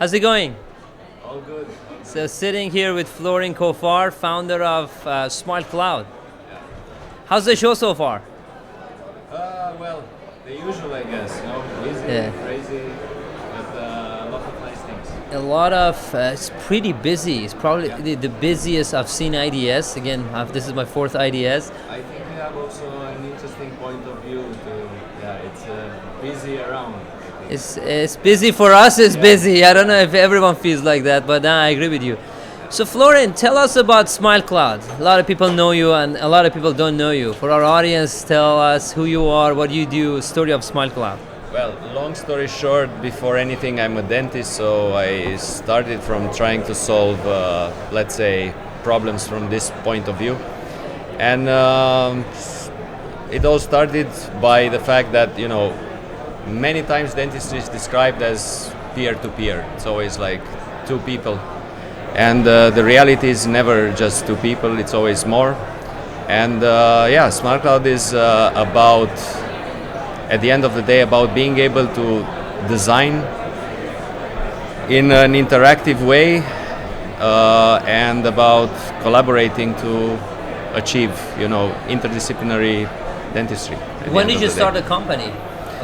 How's it going? All good. So sitting here with Florin Cofar, founder of Smile Cloud. Yeah. How's the show so far? Well, the usual, I guess. You know, busy, crazy, but a lot of nice things. A lot of, it's pretty busy. It's probably the busiest I've seen IDS. Again, this is my fourth IDS. I think we have also an interesting point of view it's busy around. It's busy for us, it's busy. I don't know if everyone feels like that, but I agree with you. So Florin, tell us about Smile Cloud. A lot of people know you and a lot of people don't know you. For our audience, tell us who you are, what you do, story of Smile Cloud. Well, long story short, before anything, I'm a dentist, so I started from trying to solve, let's say, problems from this point of view. And it all started by the fact that, you know, many times dentistry is described as peer-to-peer. It's always like two people. And the reality is never just two people, it's always more. And Smart Cloud is about, at the end of the day, about being able to design in an interactive way and about collaborating to achieve, you know, interdisciplinary dentistry. When did you start the company?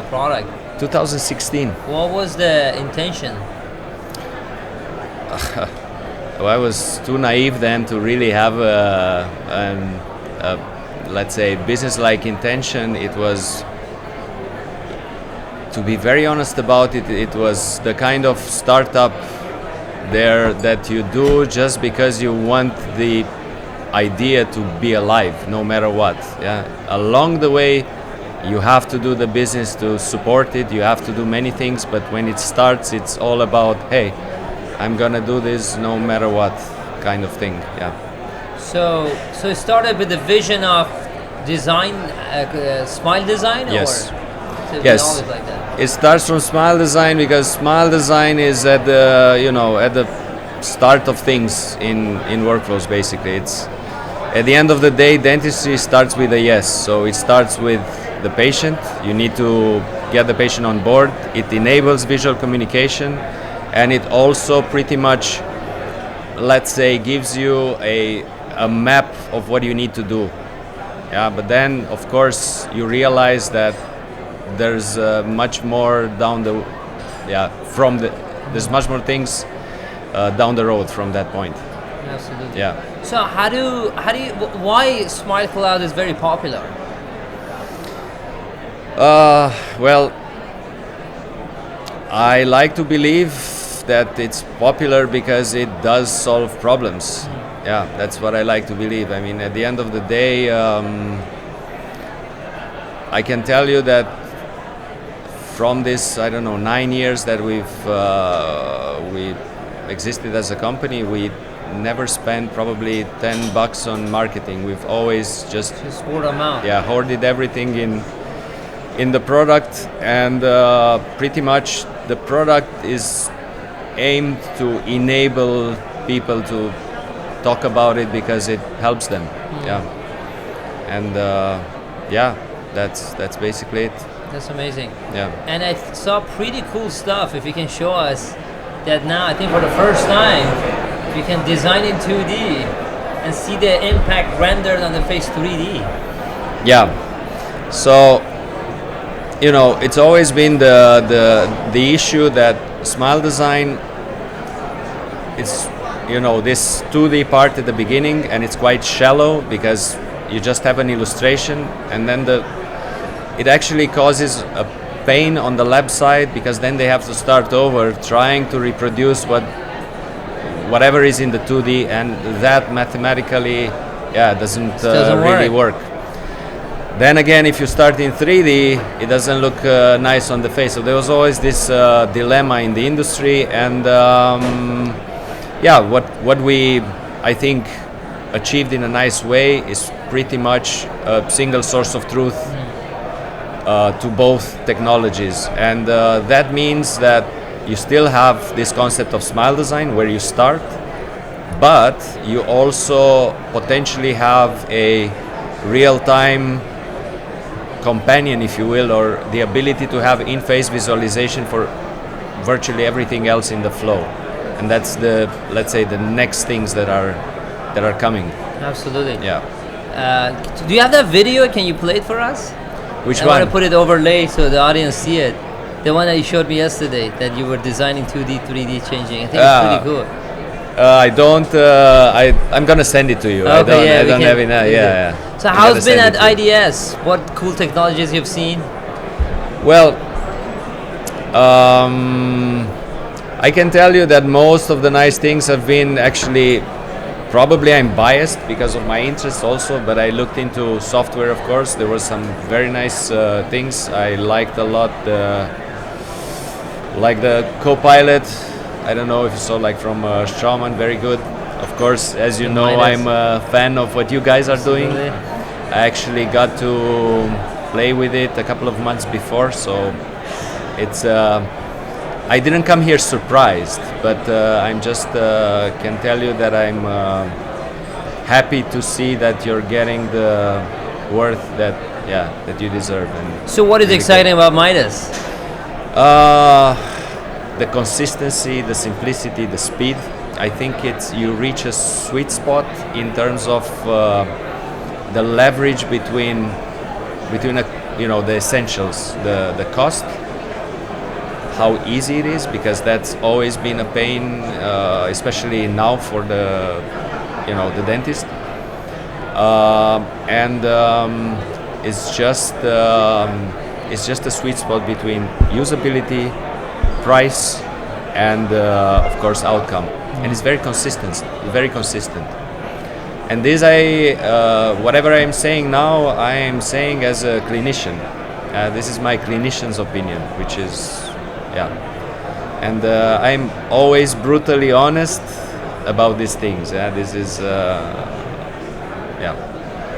Product? 2016. What was the intention? Well, I was too naive then to really have a let's say, business-like intention. It was, to be very honest about it, it was the kind of startup there that you do just because you want the idea to be alive, no matter what. Yeah. Along the way, you have to do the business to support it, you have to do many things, but when it starts, it's all about, hey, I'm gonna do this no matter what kind of thing, yeah. So it started with the vision of design, smile design? Yes. Or yes. Always like that? It starts from smile design because smile design is at the, you know, at the start of things in workflows, basically. It's, at the end of the day, dentistry starts with a yes, so it starts with the patient. You need to get the patient on board. It enables visual communication, and it also pretty much, let's say, gives you a map of what you need to do. Yeah, but then of course you realize that there's much more down the, there's much more things down the road from that point. Absolutely. Yeah. So why Smile Cloud is very popular? Well, I like to believe that it's popular because it does solve problems. Yeah, that's what I like to believe. I mean, at the end of the day, I can tell you that from this, 9 years that we existed as a company, we never spent probably $10 on marketing. We've always just word of mouth. Yeah, hoarded everything in the product, and pretty much the product is aimed to enable people to talk about it because it helps them. Yeah, and that's basically it. That's amazing. Yeah. And I saw pretty cool stuff. If you can show us that now, I think for the first time, you can design in 2D and see the impact rendered on the face 3D. Yeah. So, you know, it's always been the issue that smile design, it's, you know, this 2D part at the beginning, and it's quite shallow because you just have an illustration, and then it actually causes a pain on the lab side because then they have to start over trying to reproduce whatever is in the 2D, and that mathematically doesn't really work. Then again, if you start in 3D, it doesn't look nice on the face. So there was always this dilemma in the industry, and what we, I think, achieved in a nice way is pretty much a single source of truth to both technologies, and that means that you still have this concept of smile design where you start, but you also potentially have a real-time companion, if you will, or the ability to have in-face visualization for virtually everything else in the flow, and that's the, let's say, the next things that are coming. Absolutely. Yeah. Do you have that video? Can you play it for us? Which I one? want to put it overlay so the audience see it. The one that you showed me yesterday, that you were designing 2D, 3D changing. I think it's pretty cool. I don't. I'm gonna send it to you. Okay, I don't have it now. Yeah. So I'm how's gonna been send at it to you. IDS? What cool technologies you've seen? Well, I can tell you that most of the nice things have been actually. Probably I'm biased because of my interest also, but I looked into software, of course. There were some very nice things. I liked a lot, like the Copilot. I don't know if you saw, like from Straumann, very good. Of course, as you know, I'm a fan of what you guys are doing. I actually got to play with it a couple of months before, so it's. I didn't come here surprised, but I'm just can tell you that I'm happy to see that you're getting the worth that you deserve. And So what is exciting about Midas? The consistency, the simplicity, the speed. I think you reach a sweet spot in terms of the leverage between the essentials, the cost. How easy it is, because that's always been a pain, especially now for the dentist, and it's just a sweet spot between usability, price, and of course outcome, and it's very consistent. And this, whatever I'm saying now, I am saying as a clinician. This is my clinician's opinion, which is. Yeah, and I'm always brutally honest about these things. This is,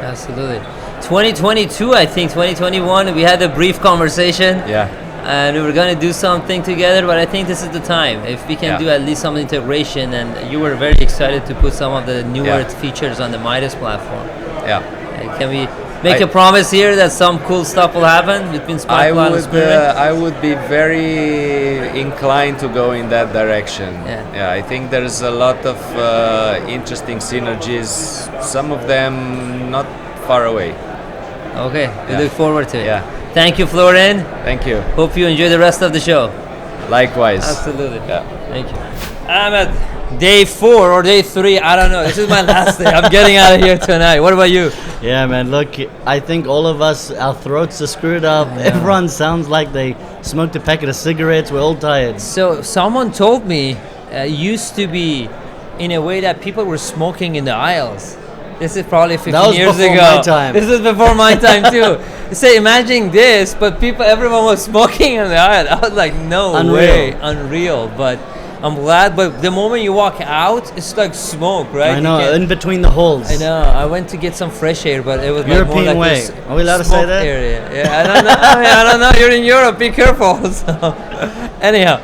Absolutely. 2022, I think 2021. We had a brief conversation. Yeah. And we were going to do something together, but I think this is the time. If we can do at least some integration, and you were very excited to put some of the newer features on the Midas platform. Yeah. Can we make a promise here that some cool stuff will happen between SmileCloud and SprintRay? I would be very inclined to go in that direction. Yeah. I think there's a lot of interesting synergies. Some of them not far away. Okay, we look forward to it. Yeah. Thank you, Florin. Thank you. Hope you enjoy the rest of the show. Likewise. Absolutely. Yeah. Thank you. I'm at day 4 or day 3. I don't know. This is my last day. I'm getting out of here tonight. What about you? Yeah, man. Look, I think all of us, our throats are screwed up. Yeah. Everyone sounds like they smoked a packet of cigarettes. We're all tired. So someone told me it used to be in a way that people were smoking in the aisles. This is probably 15 years ago. My time. This is before my time too. Say, imagine this, but everyone was smoking in the aisle. I was like, no way, unreal. But I'm glad. But the moment you walk out, it's like smoke, right? I know, in between the halls. I know. I went to get some fresh air, but it was European like more way. like Are we allowed to say that? Area. Yeah, I don't know. I don't know. You're in Europe. Be careful. So, anyhow.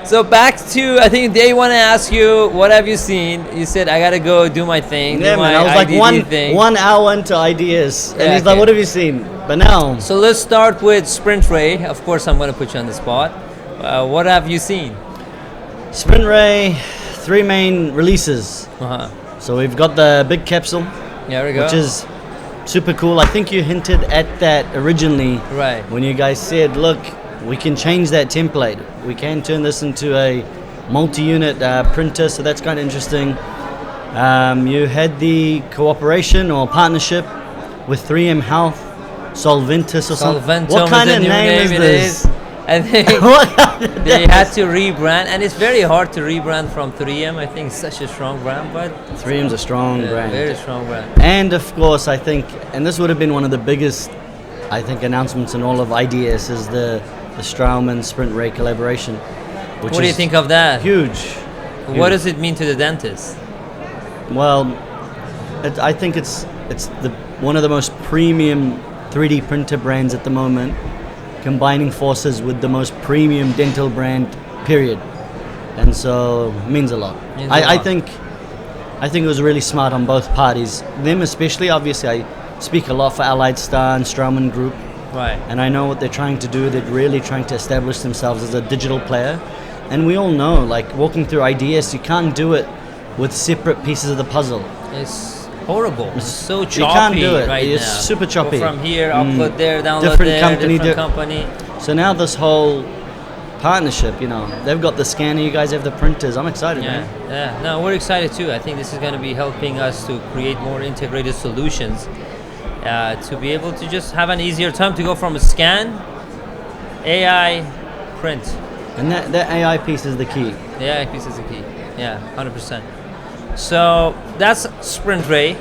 So back to, I think they want to ask you, what have you seen? You said, I got to go do my thing. Yeah, do man, my I was IDD like thing. 1 hour into IDS. And Yeah, he's like, what have you seen? But now. So let's start with SprintRay. Of course, I'm going to put you on the spot. What have you seen? SprintRay, 3 main releases. Uh-huh. So we've got the big capsule. There we go. Which is super cool. I think you hinted at that originally. Right. When you guys said, look, we can change that template. We can turn this into a multi-unit printer, so that's kind of interesting. You had the cooperation or partnership with 3M Health, Solventus or something. What kind of name is this? I think they had to rebrand, and it's very hard to rebrand from 3M. I think it's such a strong brand, but 3M's a strong brand. Very strong brand. And of course, I think, and this would have been one of the biggest, I think, announcements in all of IDS is the Straumann SprintRay collaboration. What do you think of that? Huge. What does it mean to the dentist? Well, I think it's one of the most premium 3D printer brands at the moment, combining forces with the most premium dental brand, period. And so it means a lot. I think it was really smart on both parties. Them especially, obviously I speak a lot for Allied Star and Straumann Group. Right. And I know what they're trying to do. They're really trying to establish themselves as a digital player. And we all know, like walking through IDS, you can't do it with separate pieces of the puzzle. It's horrible. It's so choppy. You can't do it. Right It's now. super choppy. Go from here, upload there, download Different there, company, different company. So now this whole partnership, you know, they've got the scanner, you guys have the printers. I'm excited, man. Yeah. No, we're excited too. I think this is going to be helping us to create more integrated solutions, to be able to just have an easier time to go from a scan, AI, print. And that AI piece is the key. The AI piece is the key. Yeah, 100%. So that's SprintRay.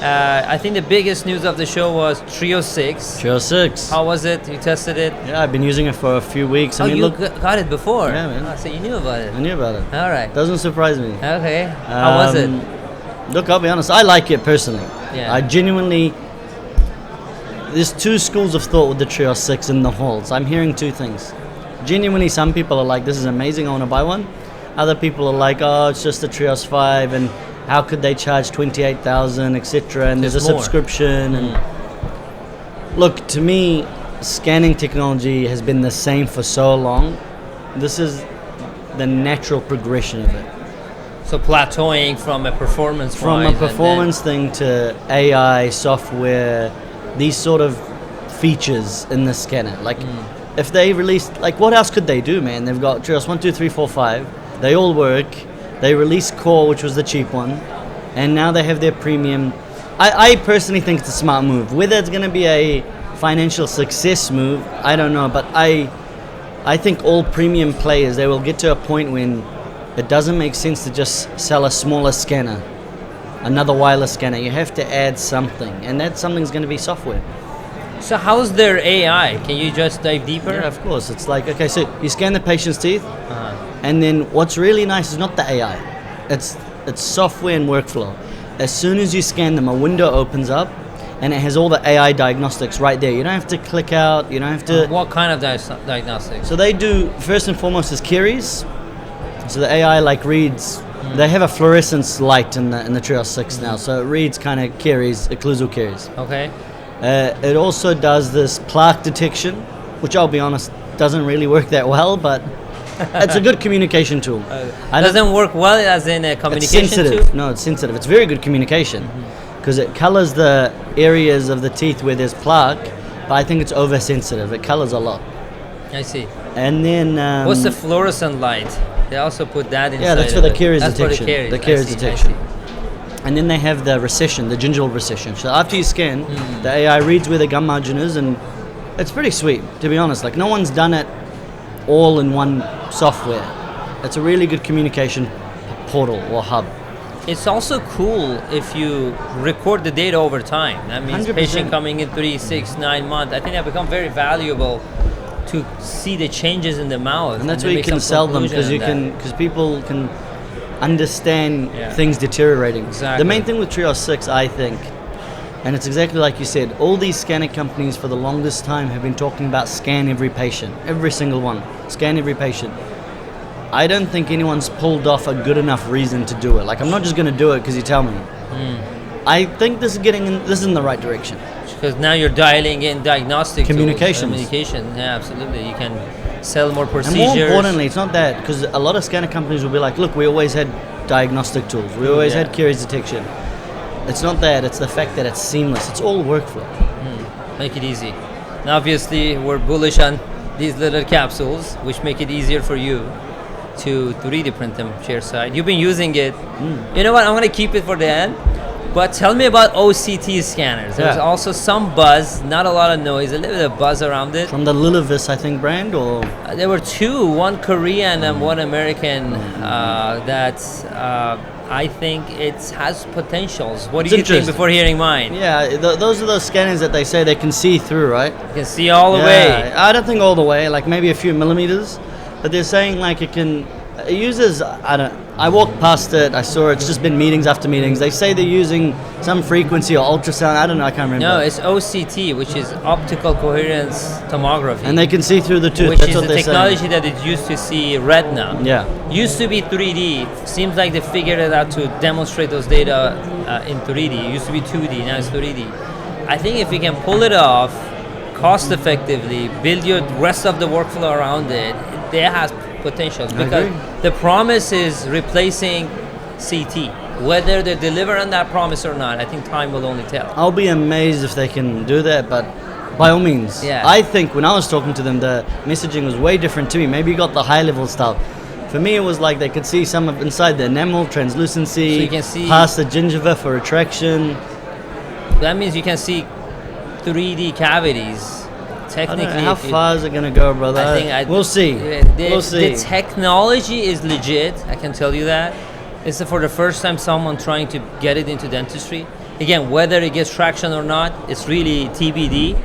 I think the biggest news of the show was Trio 6. Trio 6. How was it? You tested it? Yeah, I've been using it for a few weeks. I mean, you look, got it before? Yeah, man. Oh, so you knew about it. I knew about it. All right. Doesn't surprise me. Okay. How was it? Look, I'll be honest, I like it personally. Yeah. I genuinely, there's two schools of thought with the Trio 6 in the halls. I'm hearing two things. Genuinely, some people are like, this is amazing, I want to buy one. Other people are like, oh, it's just the Trios 5 and how could they charge 28,000, etc. And there's a more. subscription. And look, to me, scanning technology has been the same for so long. This is the natural progression of it. So plateauing from a performance From a performance thing to AI, software, these sort of features in the scanner. Like, if they released, like, what else could they do, man? They've got Trios 1, 2, 3, 4, 5. They all work. They released Core, which was the cheap one, and now they have their premium. I personally think it's a smart move. Whether it's going to be a financial success move, I don't know. But I think all premium players, they will get to a point when it doesn't make sense to just sell a smaller scanner, another wireless scanner. You have to add something, and that something's going to be software. So how's their AI? Can you just dive deeper? Yeah, of course. It's like, okay, so you scan the patient's teeth, and then what's really nice is not the AI. It's software and workflow. As soon as you scan them, a window opens up, and it has all the AI diagnostics right there. You don't have to click out. You don't have to. What kind of diagnostics? So they do, first and foremost, is caries. So the AI like reads. They have a fluorescence light in the Trio 6 now, so it reads kind of caries, occlusal caries. Okay. It also does this plaque detection, which I'll be honest doesn't really work that well, but it's a good communication tool. Doesn't work well as in a communication It's sensitive. tool? No, it's sensitive. It's very good communication because it colors the areas of the teeth where there's plaque, but I think it's oversensitive. It colors a lot. I see. And then What's the fluorescent light? They also put that inside. yeah, that's for the of it. caries That's detection. For the caries. The caries I see. detection. And then they have the recession, the gingival recession. So after you scan, the AI reads where the gum margin is, and it's pretty sweet, to be honest. Like, no one's done it all in one software. It's a really good communication portal or hub. It's also cool if you record the data over time. That means 100%. patient coming in 3, 6, 9 months. I think that become very valuable to see the changes in the mouth. And that's then where you make can some sell them, conclusion because on that. because people can understand Yeah. things deteriorating. Exactly. The main thing with Trio 6, I think, and it's exactly like you said, all these scanner companies for the longest time have been talking about scan every patient, every single one, scan every patient. I don't think anyone's pulled off a good enough reason to do it. Like, I'm not just going to do it because you tell me. I think this is in the right direction. Because now you're dialing in diagnostic Communications. tools. Communication, yeah, absolutely. You can sell more And procedures. more importantly, it's not that, because a lot of scanner companies will be like, look, we always had diagnostic tools. We always Yeah. had caries detection. It's not that, it's the fact that it's seamless. It's all workflow. Make it easy. Now, obviously, we're bullish on these little capsules, which make it easier for you to 3D print them chairside. You've been using it. You know what? I'm going to keep it for the end. But tell me about OCT scanners. There's Yeah. also some buzz, not a lot of noise, a little bit of buzz around it. From the Lilivis, I think, brand, or There were two, one Korean and one American, that I think it has potentials. What do It's you think interesting. before hearing mine? yeah, those are those scanners that they say they can see through, right? You can see all the way. I don't think all the way, like maybe a few millimeters, but they're saying like it uses, I walked past it, I saw it, it's just been meetings after meetings. They say they're using some frequency or ultrasound, I don't know, I can't remember. No, it's OCT, which is optical coherence tomography. And they can see through the tooth, which that's is what the they're technology saying. that it used to see retina. Yeah. Used to be 3D. Seems like they figured it out to demonstrate those data in 3D. It used to be 2D, now it's 3D. I think if we can pull it off cost effectively, build your rest of the workflow around it, there has potential I because agree. the promise is replacing CT. Whether they deliver on that promise or not, I think time will only tell. I'll be amazed if they can do that, but by all means. Yeah. I think when I was talking to them, the messaging was way different to me. Maybe you got the high level stuff. For me, it was like they could see some of inside the enamel, translucency, So you can see- past the gingiva for retraction. That means you can see 3D cavities. I Technically, don't know, how if you- far is it going to go, brother? I think we'll see. We'll see. The technology is legit. I can tell you that. It's for the first time someone trying to get it into dentistry. Again, whether it gets traction or not, it's really TBD.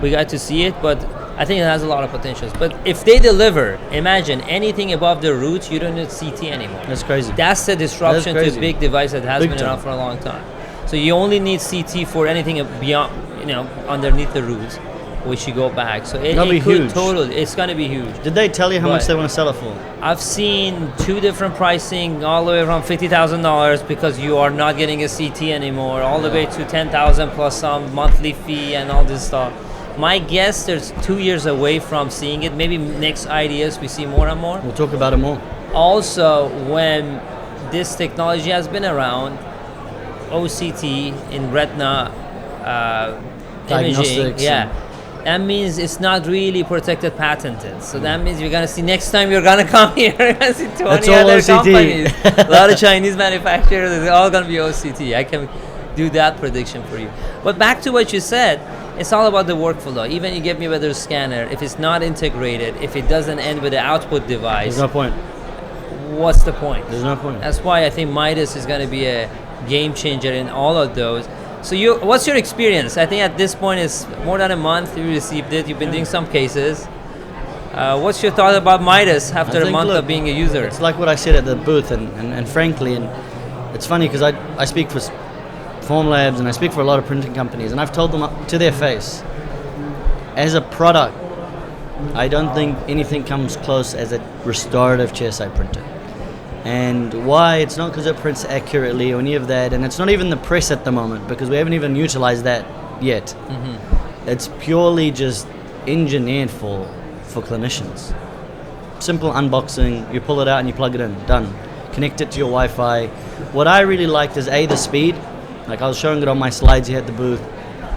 We got to see it, but I think it has a lot of potentials. But if they deliver, imagine anything above the roots, you don't need CT anymore. That's crazy. That's the disruption to a crazy. big device that has Big been time. around for a long time. So you only need CT for anything beyond, underneath the roots, which you go back. So it That'll be could huge. totally, it's going to be huge. Did they tell you how much But- they want to sell it for? I've seen two different pricing, all the way from $50,000 because you are not getting a CT anymore, all the way to $10,000 plus some monthly fee and all this stuff. My guess, there's 2 years away from seeing it. Maybe next IDS we see more and more. We'll talk about it more. Also, when this technology has been around, OCT in retina imaging, Diagnostics yeah, that means it's not really protected patented. So that means you're gonna see next time you're gonna come here, you're gonna see 20 That's all other OCT. companies, a lot of Chinese manufacturers. It's all gonna be OCT. I can do that prediction for you. But back to what you said, it's all about the workflow. Even you give me a better scanner, if it's not integrated, if it doesn't end with the output device, There's no point. what's the point? There's no point. That's why I think Midas is going to be a game changer in all of those. So what's your experience? I think at this point it's more than a month you received it. You've been doing some cases. What's your thought about Midas after I a think, month look, of being a user? It's like what I said at the booth, and frankly, and it's funny because I speak for Form Labs and I speak for a lot of printing companies, and I've told them to their face, as a product, I don't think anything comes close as a restorative chairside printer. And why? It's not because it prints accurately or any of that, and it's not even the press at the moment because we haven't even utilized that yet. It's purely just engineered for clinicians. Simple unboxing, you pull it out and you plug it in, done. Connect it to your Wi-Fi. What I really liked is the speed. Like I was showing it on my slides here at the booth.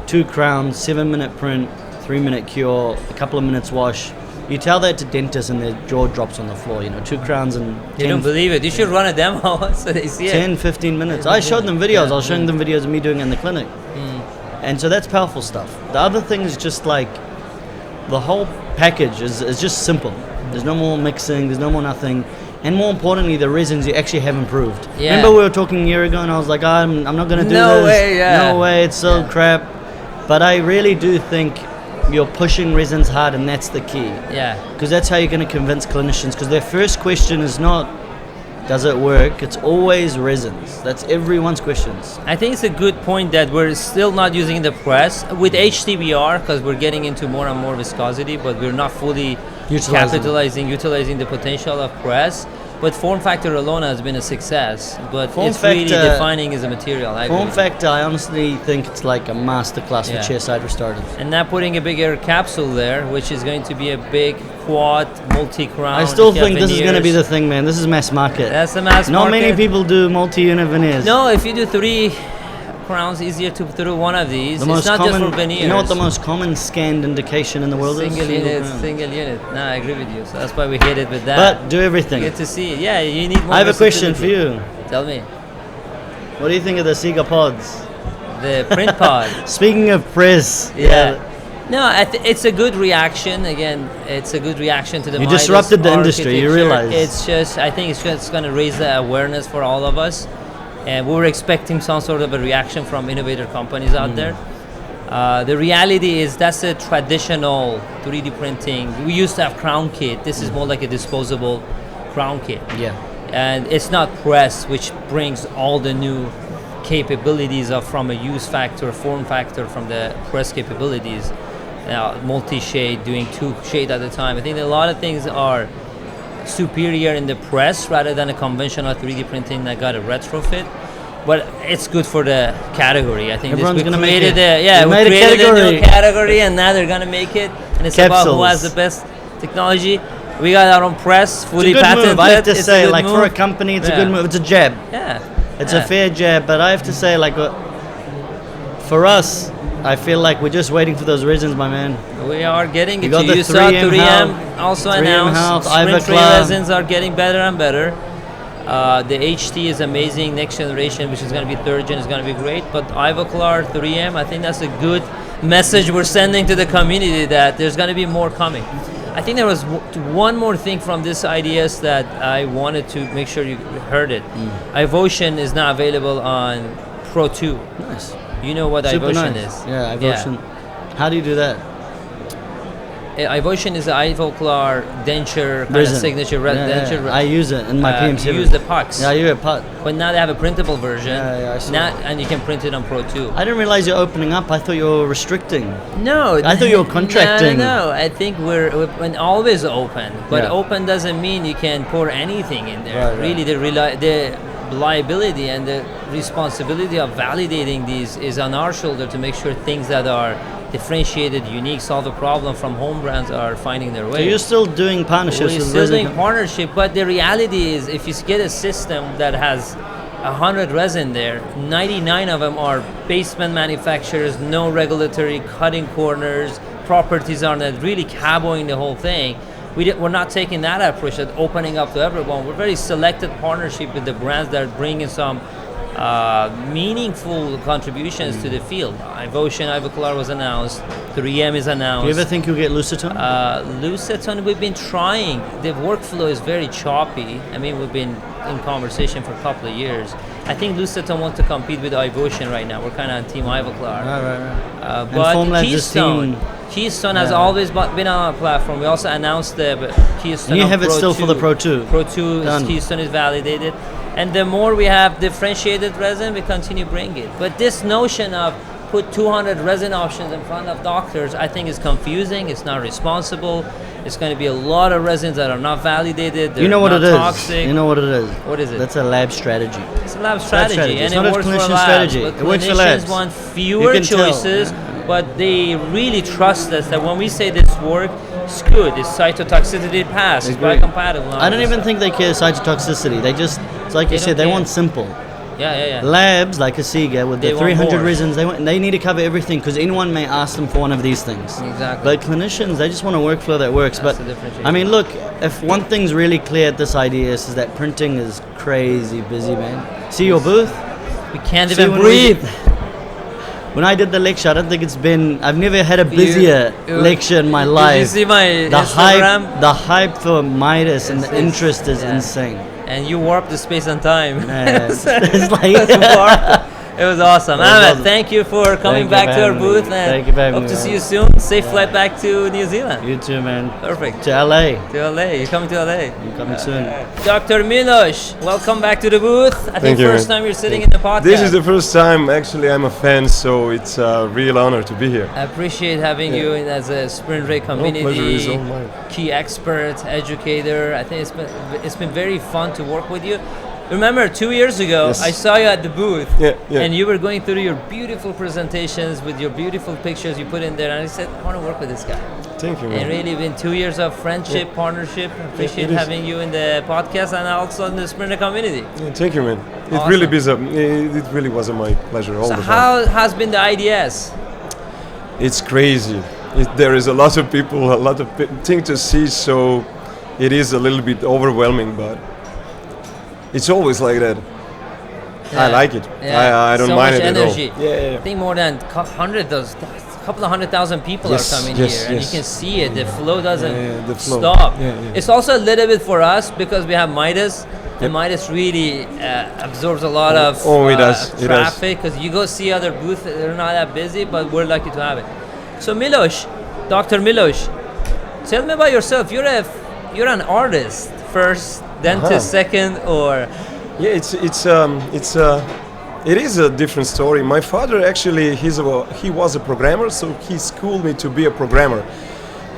2 crowns, 7-minute print, 3-minute cure, a couple of minutes wash. You tell that to dentists and their jaw drops on the floor. 2 crowns and You don't believe it. You should run a demo so they see it. 10, 15 minutes. I showed them videos. Yeah. I was showing them videos of me doing it in the clinic. And so that's powerful stuff. The other thing is just like the whole package is just simple. There's no more mixing. There's no more nothing. And more importantly, the resins you actually have improved. Yeah. Remember we were talking a year ago and I was like, I'm not going to do No this. way, yeah. No way, it's so Yeah. crap. But I really do think you're pushing resins hard, and that's the key. Yeah. Because that's how you're going to convince clinicians. Because their first question is not, does it work? It's always resins. That's everyone's questions. I think it's a good point that we're still not using the press with HTBR because we're getting into more and more viscosity, but we're not fully utilizing the potential of press. But form factor alone has been a success, but Form it's really factor- defining as a material. I Form agree. factor, I honestly think it's like a masterclass Yeah. for chairside restoratives. And now putting a bigger capsule there, which is going to be a big quad multi-crown. I still if you have think this is going to be veneers. the thing, man. This is mass market. That's the mass Not market. many people do multi-unit veneers. No, if you do 3 crowns, easier to through one of these. The It's most not common, just for veneers. you know what the most common scanned indication in the world single is? unit, crown. single unit. No, I agree with you. So that's why we hit it with that. But do everything. You get to see it. Yeah, you need more. I have a question for versatility. you. Tell me. What do you think of the Sega pods? The print pod. Speaking of press, Yeah. No, it's a good reaction. Again, it's a good reaction to the You Midas disrupted the industry, you architecture. realize. It's just, I think it's just going to raise the awareness for all of us. And we were expecting some sort of a reaction from innovator companies out there. The reality is that's a traditional 3D printing. We used to have crown kit. This is more like a disposable crown kit. Yeah. And it's not press, which brings all the new capabilities of from a use factor, form factor from the press capabilities. Multi-shade, doing 2 shade at a time. I think a lot of things are superior in the press rather than a conventional 3D printing that got a retrofit. But it's good for the category. I think Everyone's we gonna make created it. we We made a created a new category. category, and now they're gonna make it. And it's about who has Capsules. the best technology. We got our own press, fully It's a good patented. move. I have to It's a say, good like move. for a company, it's a Yeah. good move. It's a jab. Yeah. It's Yeah. a fair jab, but I have to say, like, for us, I feel like we're just waiting for those resins, my man. We are getting We it got to the you. Saw 3M 3M half, also 3M announced. half, SprintRay Ivoclar. resins are getting better and better. The HT is amazing. Next generation, which is going to be third gen, is going to be great. But Ivoclar 3M, I think that's a good message we're sending to the community that there's going to be more coming. I think there was one more thing from this IDS that I wanted to make sure you heard it. iVotion is now available on Pro 2. Nice. You know what Super iVotion nice. is? Yeah, iVotion. How do you do that? iVotion is an Ivoclar denture kind Resin. of signature denture. I use it in my PM7. You use the pucks. Yeah, I use it. But now they have a printable version. Yeah, I saw. Now, and you can print it on Pro 2. I didn't realize you're opening up. I thought you were restricting. No, I thought you were contracting. No, I think we're always open, but Yeah. open doesn't mean you can pour anything in there. Right, right. Really, the liability and the responsibility of validating these is on our shoulder to make sure things that are differentiated, unique, solve a problem from home brands are finding their way. So you're still doing partnerships We're with still resin doing partnership, but the reality is if you get a system that has 100 resin there, 99 of them are basement manufacturers, no regulatory cutting corners, properties are not really cowboying the whole thing. We're not taking that approach at opening up to everyone. We're very selected partnership with the brands that are bringing some meaningful contributions to the field. iVotion, Ivoclar was announced. 3M is announced. Do you ever think you'll get Lucitone? Lucitone, we've been trying. The workflow is very choppy. I mean, we've been in conversation for a couple of years. I think Lucitone wants to compete with iVotion right now. We're kind of on Team Ivoclar. Right. But Formlabs is Keystone, team- Keystone has Yeah. always been on our platform. We also announced the Keystone. And you on have it Pro still 2. for the Pro 2. Pro 2 Done. Keystone is validated. And the more we have differentiated resin, we continue bring it. But this notion of put 200 resin options in front of doctors, I think is confusing. It's not responsible. It's going to be a lot of resins that are not validated. They're You know what not it is. toxic. You know what it is. What is it? That's a lab strategy. It's a lab strategy, It's and not it a works for clinician labs. strategy. But It works for clinicians labs. want You fewer can tell. choices, but they really trust us that when we say this work, it's good. It's cytotoxicity pass. It's Agree. biocompatible. I don't even think they care cytotoxicity. They just, it's like They you don't said, they care. want simple. Yeah. Labs like a Sega with They the want 300 more. resins, they need to cover everything because anyone may ask them for one of these things. Exactly. But clinicians, they just want a workflow that works. That's but the differentiation. I mean, look, if one thing's really clear at this IDS is that printing is crazy busy, man. See your booth? We can't See, even when we breathe. When I did the lecture, I don't think it's been. I've never had a busier you- lecture in my Did life. you see my the Instagram? hype for Midas and the It's- interest is yeah. insane. And you warped the space and time. Yeah, It's it's like- it was awesome. It was Ahmed, awesome. thank you for coming Thank you back for to our having me. booth, and Thank you for having hope me, to see man. you soon. Safe flight back to New Zealand. You too, man. Perfect. To LA. To LA. You're coming to LA. You're coming soon. Dr. Milos, welcome back to the booth. I think Thank you, first man. time you're sitting in the podcast. This is the first time, actually, I'm a fan, so it's a real honor to be here. I appreciate having you in as a SprintRay pleasure is community all mine. key expert, educator. I think it's been very fun to work with you. Remember, 2 years ago, Yes. I saw you at the booth, Yeah. and you were going through your beautiful presentations with your beautiful pictures you put in there, and I said, I want to work with this guy. Thank you, And man. really been 2 years of friendship, partnership. Appreciate it is. having you in the podcast and also in the SprintRay community. Yeah, thank you, man. It Awesome. really it really was my pleasure all So the time. how has been the IDS? It's crazy. There is a lot of people, a lot of things to see, so it is a little bit overwhelming, but it's always like that. I like it. I don't so mind much it energy. at all. Yeah. I think more than a couple of 100,000 people Yes, are coming yes, here, and yes. you can see it. The flow doesn't the flow. stop. Yeah, yeah. It's also a little bit for us because we have Midas, and Midas really absorbs a lot of it does. It does. traffic. Because you go see other booths, they're not that busy, but we're lucky to have it. So Milos, Dr. Milos, tell me about yourself. You're an artist first, dentist second, or Yeah, it is a different story. My father actually, he was a programmer, so he schooled me to be a programmer.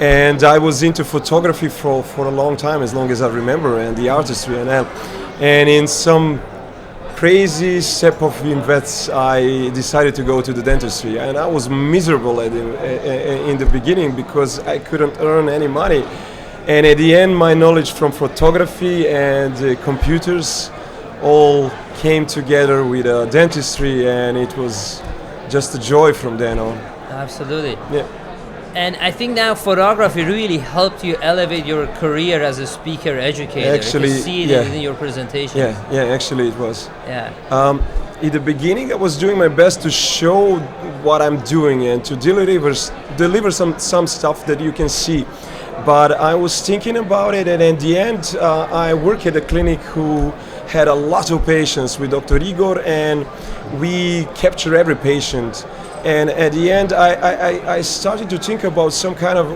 And I was into photography for a long time, as long as I remember, and the artistry and all. And in some crazy step of invents, I decided to go to the dentistry, and I was miserable in the beginning because I couldn't earn any money. And at the end, my knowledge from photography and computers all came together with dentistry, and it was just a joy from then on. Absolutely. Yeah. And I think now photography really helped you elevate your career as a speaker educator. Actually, you can see it yeah. in your presentation. Yeah, actually it was. Yeah. In the beginning, I was doing my best to show what I'm doing and to deliver some stuff that you can see. But I was thinking about it, and in the end, I work at a clinic who had a lot of patients with Dr. Igor, and we capture every patient. And at the end, I started to think about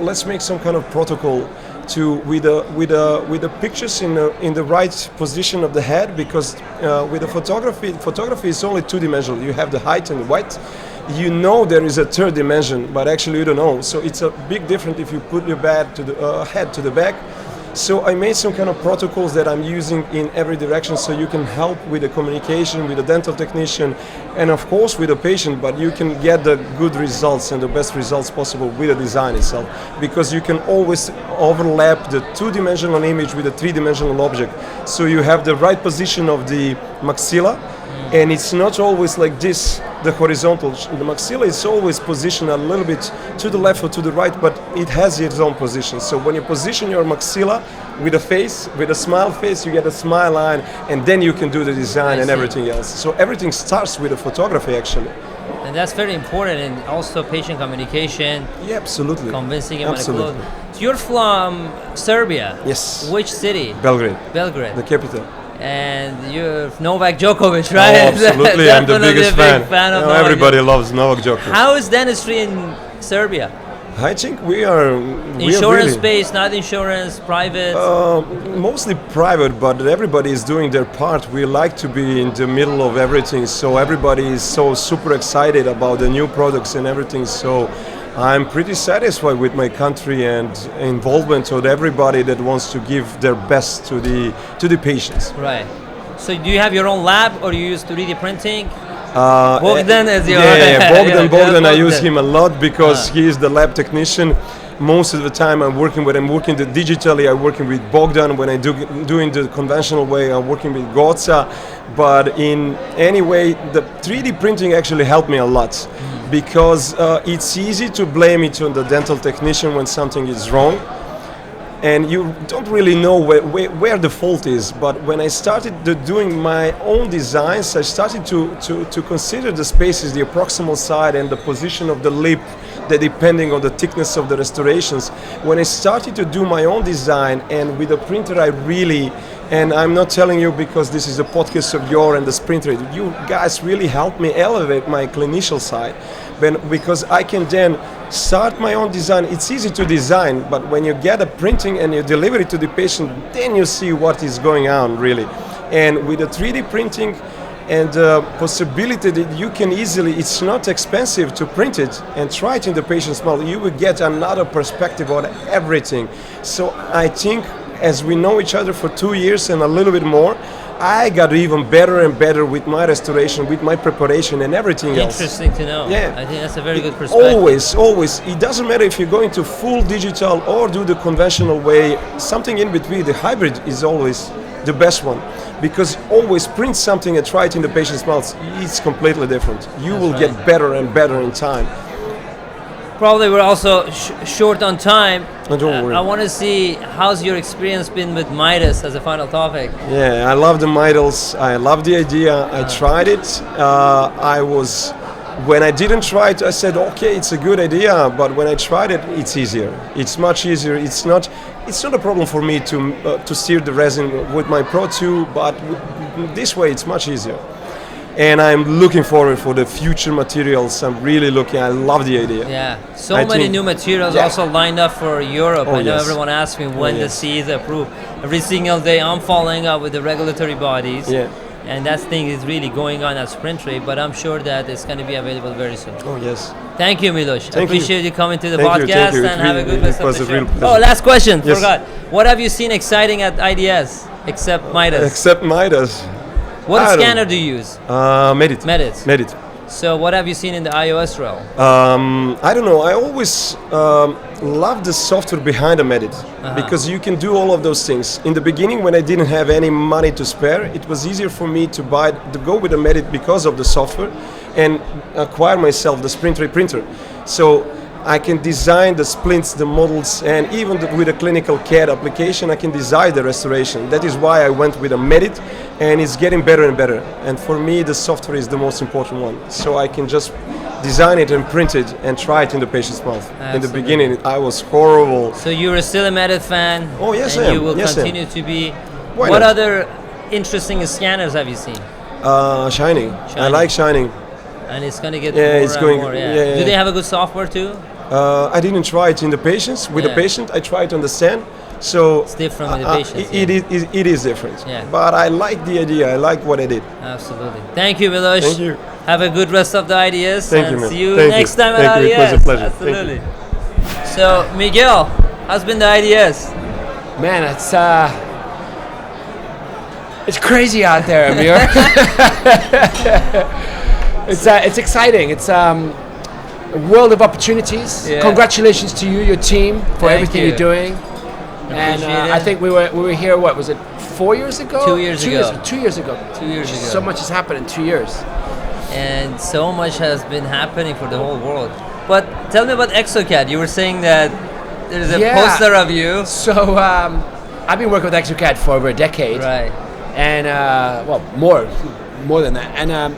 let's make some kind of protocol with the pictures in the right position of the head, because with the photography is only two-dimensional. You have the height and the width. You know there is a third dimension, but actually you don't know. So it's a big difference if you put your head to the back. So I made some kind of protocols that I'm using in every direction, so you can help with the communication with the dental technician and of course with the patient, but you can get the good results and the best results possible with the design itself, because you can always overlap the two-dimensional image with a three-dimensional object. So you have the right position of the maxilla, and it's not always like this, the horizontal. The maxilla is always positioned a little bit to the left or to the right, but it has its own position. So when you position your maxilla with a face, with a smile face, you get a smile line, and then you can do the design and everything else. So everything starts with the photography, actually. And that's very important, and also patient communication. Yeah, absolutely. Convincing him Absolutely. on the clothes. So you're from Serbia. Yes. Which city? Belgrade, Belgrade. the capital. And you're Novak Djokovic, right? Oh, absolutely, I'm the Definitely biggest a big fan. fan of No, Novak everybody loves Novak Djokovic. How is dentistry in Serbia? I think we are Insurance really, based, not insurance, private? mostly private, but everybody is doing their part. We like to be in the middle of everything, so everybody is so super excited about the new products and everything. So I'm pretty satisfied with my country and involvement of everybody that wants to give their best to the patients. Right. So do you have your own lab, or you use 3D printing? Uh, Bogdan is your Bogdan, I use him a lot because he is the lab technician. Most of the time I'm working digitally. I'm working with Bogdan. When I doing the conventional way, I'm working with Goca. But in any way, the 3D printing actually helped me a lot, because it's easy to blame it on the dental technician when something is wrong, and you don't really know where the fault is. But when I started doing my own designs, I started to consider the spaces, the proximal side and the position of the lip, that depending on the thickness of the restorations. When I started to do my own design, and with the printer I really, and I'm not telling you because this is a podcast of yours and the SprintRay, you guys really helped me elevate my clinical side, because I can then start my own design. It's easy to design, but when you get a printing and you deliver it to the patient, then you see what is going on really. And with the 3D printing and the possibility that you can easily, it's not expensive to print it and try it in the patient's mouth, you will get another perspective on everything. So I think as we know each other for 2 years and a little bit more, I got even better and better with my restoration, with my preparation and everything else. Interesting to know. Yeah. I think that's a very good perspective. Always. It doesn't matter if you're going to full digital or do the conventional way. Something in between, the hybrid is always the best one, because always print something and try it in the patient's mouth. It's completely different. You will get better and better in time. Probably we're also short on time. Don't worry. I want to see how's your experience been with Midas as a final topic. Yeah, I love the Milos. I love the idea. I tried it. When I didn't try it, I said, okay, it's a good idea. But when I tried it, it's easier. It's much easier. It's not a problem for me to steer the resin with my Pro 2, but this way it's much easier. And I'm looking forward for the future materials. I'm really looking. I love the idea. Yeah, many new materials also lined up for Europe. I know everyone asks me when the CE is approved. Every single day I'm following up with the regulatory bodies. Yeah. And that thing is really going on at SprintRay, but I'm sure that it's going to be available very soon. Oh, yes. Thank you, Milos. I appreciate you coming to the Thank podcast you. and have a good rest of the show. pleasure. Oh, last question. Yes. Forgot. What have you seen exciting at IDS except Midas? Except Midas. What scanner do you use? Medit. Medit. So what have you seen in the iOS realm? I don't know. I always love the software behind the Medit because you can do all of those things. In the beginning, when I didn't have any money to spare, it was easier for me to go with the Medit because of the software and acquire myself the SprintRay printer. So I can design the splints, the models, and even with a clinical CAD application, I can design the restoration. That is why I went with a Medit, and it's getting better and better. And for me, the software is the most important one. So I can just design it and print it and try it in the patient's mouth. Absolutely. In the beginning, I was horrible. So you were still a Medit fan? Oh, yes, and I am. you will Yes, I am. continue to be. Why What not? other interesting scanners have you seen? Shining. I Shining. like Shining. And it's going to get Yeah, more it's and going- more. yeah, Do yeah. they have a good software too? I didn't try it in the patients. With Yeah. the patient, I tried to understand. So It's different with the patients, it is different. Yeah. But I like the idea. I like what I did. Absolutely. Thank you, Milos. Thank you. Have a good rest of the IDS. Thank and you, man. see you Thank next you. time Thank at you. IDS. It was a pleasure. Thank you. Absolutely. So, Miguel, how's been the IDS? Man, it's crazy out there, Amir. It's exciting. It's a world of opportunities. Yeah. Congratulations to you, your team, for Thank everything you. you're doing. And Appreciate I it. think we were here. What was it? 4 years ago? 2 years ago. 2 years ago. 2 years ago. So much has happened in 2 years. And so much has been happening for the whole world. But tell me about ExoCAD. You were saying that there's a Yeah. poster of you. So I've been working with ExoCAD for over a decade. Right. And well, more than that. And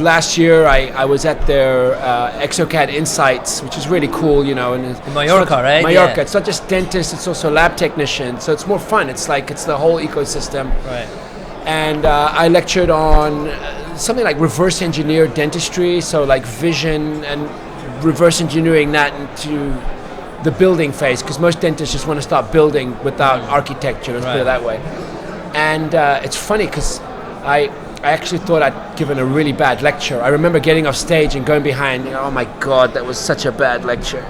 last year I was at their ExoCAD Insights, which is really cool, you know. And it's Mallorca, right? Mallorca. Yeah. It's not just dentists; it's also lab technicians. So it's more fun. It's the whole ecosystem. Right. And I lectured on something like reverse engineer dentistry, so like vision and reverse engineering that into the building phase, because most dentists just want to start building without architecture, let's put Right. it that way. And it's funny because I actually thought I'd given a really bad lecture. I remember getting off stage and going behind, oh my God, that was such a bad lecture.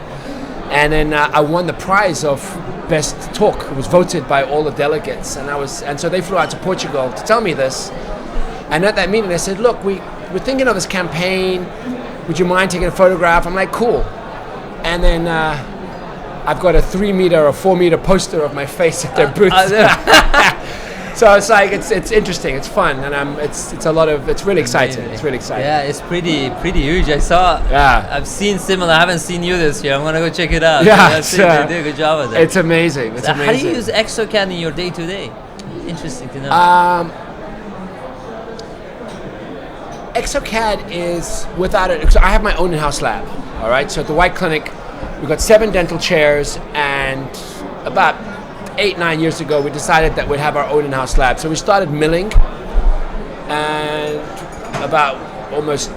And then I won the prize of best talk. It was voted by all the delegates, and so they flew out to Portugal to tell me this. And at that meeting, they said, "Look, we're thinking of this campaign. Would you mind taking a photograph?" I'm like, "Cool." And then I've got a 3 meter or 4 meter poster of my face at their booth. So it's like it's interesting, it's fun, and it's really exciting. Amazing. It's really exciting. Yeah, it's pretty huge. I've seen similar. I haven't seen you this year. I'm gonna go check it out. Yeah, I think they do a good job of that. It's amazing. It's So amazing. how do you use ExoCAD in your day-to-day? Interesting to know. ExoCAD is without it. So I have my own in-house lab. All right. So at the White Clinic, we've got 7 dental chairs, and about 8-9 years ago, we decided that we'd have our own in-house lab. So we started milling, and about almost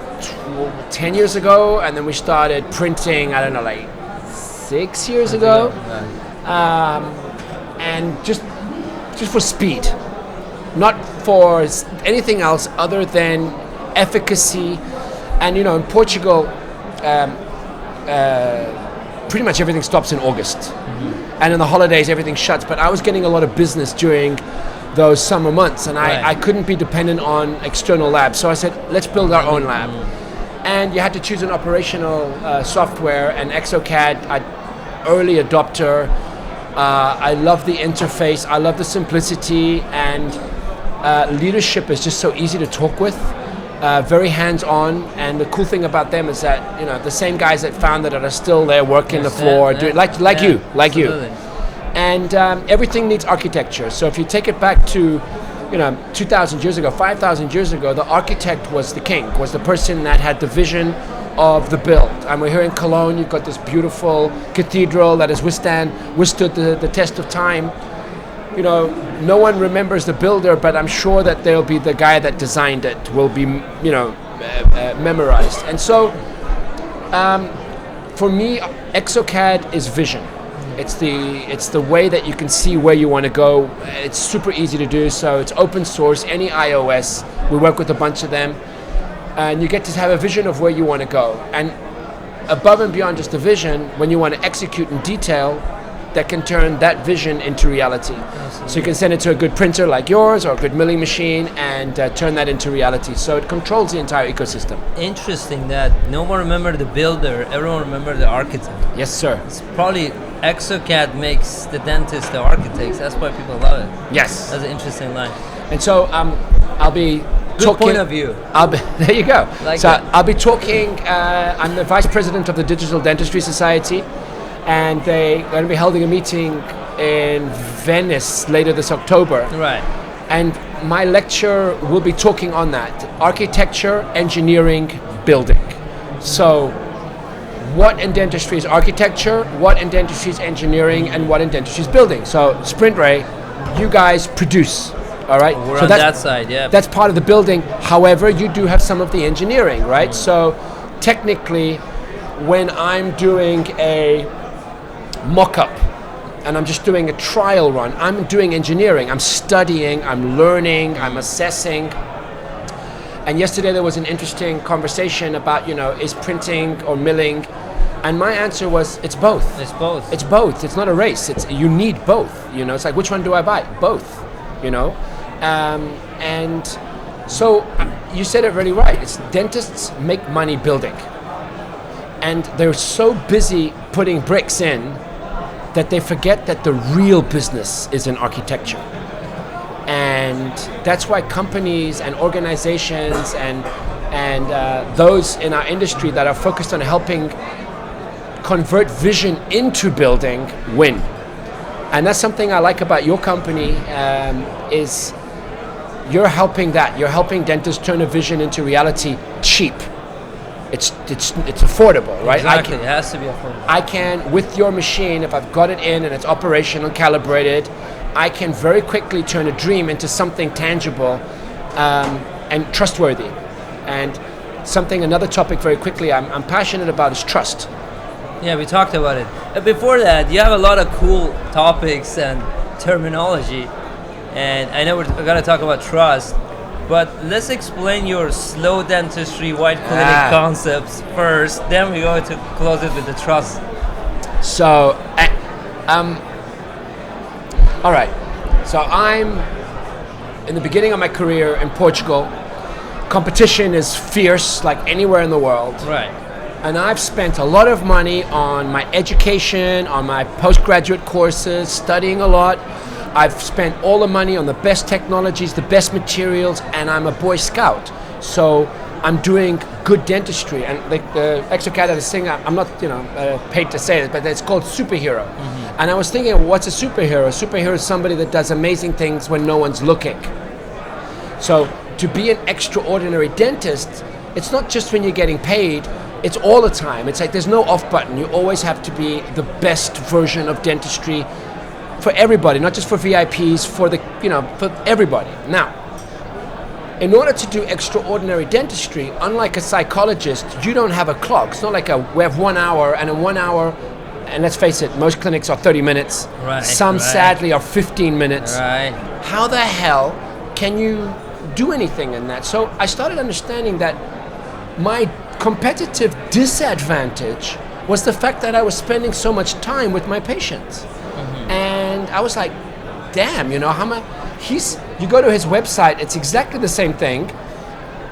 10 years ago, and then we started printing. I don't know, like 6 years ago, and just for speed, not for anything else other than efficacy. And you know, in Portugal, pretty much everything stops in August, and in the holidays everything shuts. But I was getting a lot of business during those summer months, and I couldn't be dependent on external labs. So I said, let's build our own lab. And you had to choose an operational software, and ExoCAD, early adopter. I love the interface, I love the simplicity, and leadership is just so easy to talk with. Very hands-on, and the cool thing about them is that, you know, the same guys that founded it are still there working the floor, doing like you. And everything needs architecture. So if you take it back to, 2,000 years ago, 5,000 years ago, the architect was the king, was the person that had the vision of the build. And we're here in Cologne, you've got this beautiful cathedral that has withstood the test of time. You know, no one remembers the builder, but I'm sure that there'll be the guy that designed it will be, memorized. And so, for me, ExoCAD is vision. It's the way that you can see where you want to go. It's super easy to do. So it's open source. Any iOS, we work with a bunch of them, and you get to have a vision of where you want to go. And above and beyond just the vision, when you want to execute in detail, that can turn that vision into reality. Absolutely. So you can send it to a good printer like yours or a good milling machine and turn that into reality. So it controls the entire ecosystem. Interesting that no one remember the builder, everyone remember the architect. Yes, sir. It's probably exocad makes the dentist the architects. That's why people love it. Yes. That's an interesting line. And so I'll be Good talking, point of view. There you go. Like so that. I'll be talking, I'm the vice president of the Digital Dentistry Society, and they're going to be holding a meeting in Venice later this October. Right. And my lecture will be talking on that, architecture, engineering, building. So what in dentistry is architecture, what in dentistry is engineering, and what in dentistry is building. So SprintRay, you guys produce. All right. We're so on that side, yeah. That's part of the building. However, you do have some of the engineering, right? So technically, when I'm doing a mock-up and I'm just doing a trial run, I'm doing engineering. I'm studying, I'm learning, I'm assessing. And yesterday there was an interesting conversation about, is printing or milling? And my answer was, it's both. It's both. It's both. It's not a race. You need both. It's like, which one do I buy? Both. And so you said it really right. It's dentists make money building, and they're so busy putting bricks in that they forget that the real business is in architecture. And that's why companies and organizations and those in our industry that are focused on helping convert vision into building win. And that's something I like about your company, is you're helping that. You're helping dentists turn a vision into reality cheap. It's affordable, right? Exactly, it has to be affordable. I can, with your machine, if I've got it in and it's operational and calibrated, I can very quickly turn a dream into something tangible and trustworthy. And another topic very quickly I'm passionate about is trust. Yeah, we talked about it. Before that, you have a lot of cool topics and terminology. And I know we're going to talk about trust, but let's explain your slow dentistry, white clinic concepts first. Then we go to close it with the trust. So, all right. So I'm in the beginning of my career in Portugal. Competition is fierce, like anywhere in the world. Right. And I've spent a lot of money on my education, on my postgraduate courses, studying a lot. I've spent all the money on the best technologies, the best materials, and I'm a Boy Scout. So I'm doing good dentistry. And the exocad is thing, I'm not paid to say it, but it's called superhero. Mm-hmm. And I was thinking, what's a superhero? A superhero is somebody that does amazing things when no one's looking. So to be an extraordinary dentist, it's not just when you're getting paid, it's all the time. It's like there's no off button. You always have to be the best version of dentistry for everybody, not just for VIPs, for everybody. Now, in order to do extraordinary dentistry, unlike a psychologist, you don't have a clock. It's not like we have 1 hour, and in 1 hour, and let's face it, most clinics are 30 minutes. Right. Some sadly are 15 minutes. Right. How the hell can you do anything in that? So I started understanding that my competitive disadvantage was the fact that I was spending so much time with my patients. Mm-hmm. And I was like, damn, you go to his website, it's exactly the same thing,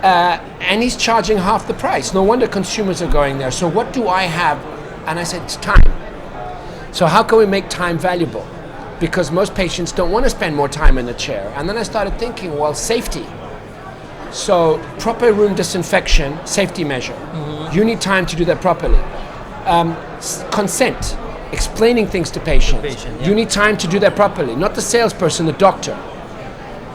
and he's charging half the price. No wonder consumers are going there. So what do I have? And I said, it's time. So how can we make time valuable? Because most patients don't want to spend more time in the chair. And then I started thinking, well, safety. So proper room disinfection, safety measure. Mm-hmm. You need time to do that properly. Consent, explaining things to patients. You need time to do that properly. Not the salesperson, the doctor.